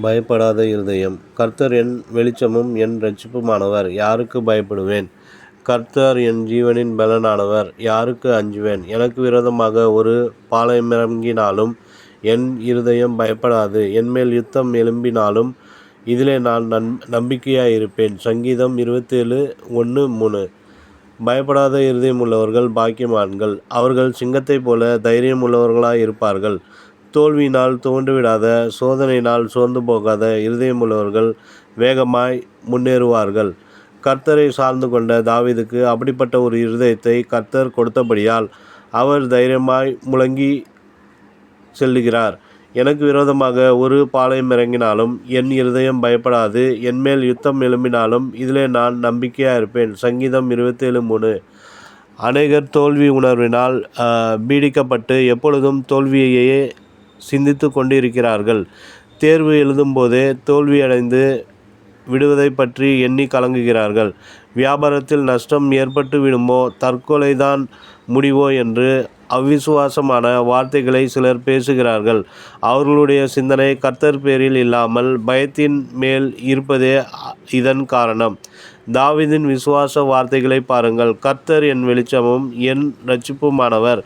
பயப்படாத இருதயம். கர்த்தர் என் வெளிச்சமும் என் இரட்சிப்புமானவர், யாருக்கு பயப்படுவேன்? கர்த்தர் என் ஜீவனின் பலனானவர், யாருக்கு அஞ்சுவேன்? எனக்கு விரோதமாக ஒரு பாளையமிறங்கினாலும் என் இருதயம் பயப்படாது. என்மேல் யுத்தம் எழும்பினாலும் இதிலே நான் நம்பிக்கையாயிருப்பேன். சங்கீதம் 27:1-3. பயப்படாத இருதயமுள்ளவர்கள் பாக்கியவான்கள், அவர்கள் சிங்கத்தைப் போல தைரியமுள்ளவர்களாயிருப்பார்கள். தோல்வியினால் துவண்டுவிடாத, சோதனையினால் சோர்ந்து போகாத இருதயமுள்ளவர்கள் வேகமாய் முன்னேறுவார்கள். கர்த்தரை சார்ந்து கொண்ட தாவீதுக்கு அப்படிப்பட்ட ஒரு இருதயத்தை கர்த்தர் கொடுத்தபடியால் அவர் தைரியமாய் முழங்கி செல்லுகிறார். எனக்கு விரோதமாக ஒரு பாளையம் இறங்கினாலும் என் இருதயம் பயப்படாது. என்மேல் யுத்தம் எழும்பினாலும் இதிலே நான் நம்பிக்கையாயிருப்பேன். சங்கீதம் 27:3. அநேகர் தோல்வி உணர்வினால் பீடிக்கப்பட்டு எப்பொழுதும் தோல்வியையே சிந்தித்து கொண்டிருக்கிறார்கள். தேர்வு எழுதும்போதே தோல்வியடைந்து விடுவதை பற்றி எண்ணி கலங்குகிறார்கள். வியாபாரத்தில் நஷ்டம் ஏற்பட்டு விடுமோ, தற்கொலைதான் முடிவோ என்று அவ்விசுவாசமான வார்த்தைகளை சிலர் பேசுகிறார்கள். அவர்களுடைய சிந்தனை கர்த்தர் பேரில் இல்லாமல் பயத்தின் மேல் இருப்பதே இதன் காரணம். தாவீதின் விசுவாச வார்த்தைகளை பாருங்கள். கர்த்தர் என் வெளிச்சமும் என் இரட்சிப்புமானவர்,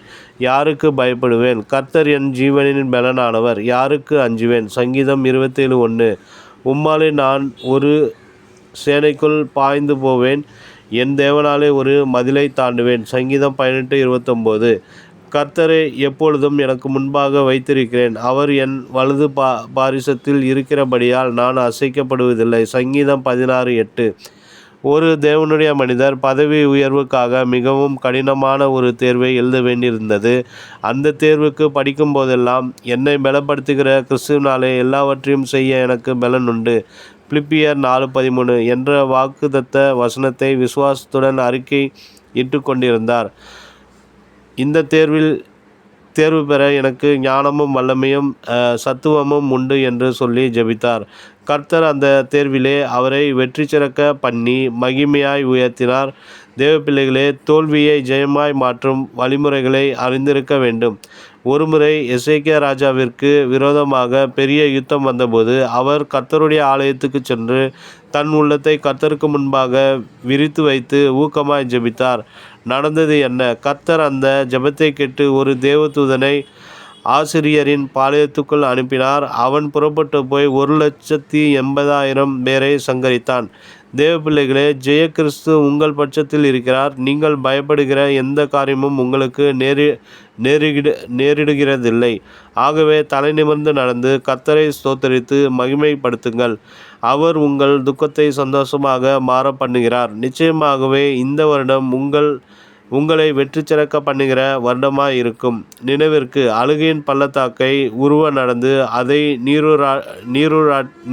யாருக்கு பயப்படுவேன்? கர்த்தர் என் ஜீவனின் பலனானவர், யாருக்கு அஞ்சுவேன்? சங்கீதம் 27:1. உம்மாலே நான் ஒரு சேனைக்குள் பாய்ந்து போவேன், என் தேவனாலே ஒரு மதிலை தாண்டுவேன். சங்கீதம் 18:29. கர்த்தரை எப்பொழுதும் எனக்கு முன்பாக வைத்திருக்கிறேன். அவர் என் வலது பாரிசத்தில் இருக்கிறபடியால் நான் அசைக்கப்படுவதில்லை. சங்கீதம் 16:8. ஒரு தேவனுடைய மனிதர் பதவி உயர்வுக்காக மிகவும் கடினமான ஒரு தேர்வை எழுத வேண்டியிருந்தது. அந்த தேர்வுக்கு படிக்கும் போதெல்லாம், என்னை பலப்படுத்துகிற கிறிஸ்துவினாலே எல்லாவற்றையும் செய்ய எனக்கு பலன் உண்டு, பிலிப்பியர் 4:13 என்ற வாக்குத்தத்த வசனத்தை விசுவாசத்துடன் அறிக்கை இட்டு கொண்டிருந்தார். இந்த தேர்வு பெற எனக்கு ஞானமும் வல்லமையும் சத்துவமும் உண்டு என்று சொல்லி ஜெபித்தார். கர்த்தர் அந்த தேர்விலே அவரை வெற்றி சிறக்க பண்ணி மகிமையாய் உயர்த்தினார். தேவப்பிள்ளைகளே, தோல்வியை ஜெயமாய் மாற்றும் வழிமுறைகளை அறிந்திருக்க வேண்டும். ஒருமுறை எசேக்கியா ராஜாவிற்கு விரோதமாக பெரிய யுத்தம் வந்தபோது அவர் கர்த்தருடைய ஆலயத்துக்கு சென்று தன் உள்ளத்தை கர்த்தருக்கு முன்பாக விரித்து வைத்து ஊக்கமாய் ஜெபித்தார். நடந்தது என்ன? கர்த்தர் அந்த ஜெபத்தை கேட்டு ஒரு தேவதூதனை ஆசிரியரின் பாளையத்துக்குள் அனுப்பினார். அவன் புறப்பட்டு போய் 1,80,000 பேரை சங்கரித்தான். தேவப்பிள்ளைகளே, ஜெய கிறிஸ்து உங்கள் பட்சத்தில் இருக்கிறார். நீங்கள் பயப்படுகிற எந்த காரியமும் உங்களுக்கு நேரிடுகிறதில்லை. ஆகவே தலை நிமிர்ந்து நடந்து கர்த்தரை ஸ்தோத்தரித்து மகிமைப்படுத்துங்கள். அவர் உங்கள் துக்கத்தை சந்தோஷமாக மாற பண்ணுகிறார். நிச்சயமாகவே இந்த வருடம் உங்களை வெற்றி சிறக்க பண்ணுகிற வருடமாய் இருக்கும். நினைவிற்கு, அழுகையின் பள்ளத்தாக்கை உருவ நடந்து அதை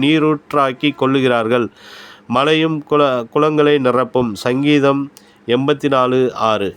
நீரூற்றாக்கி கொள்ளுகிறார்கள். மலையும் குளங்களை நிரப்பும். சங்கீதம் 84:6.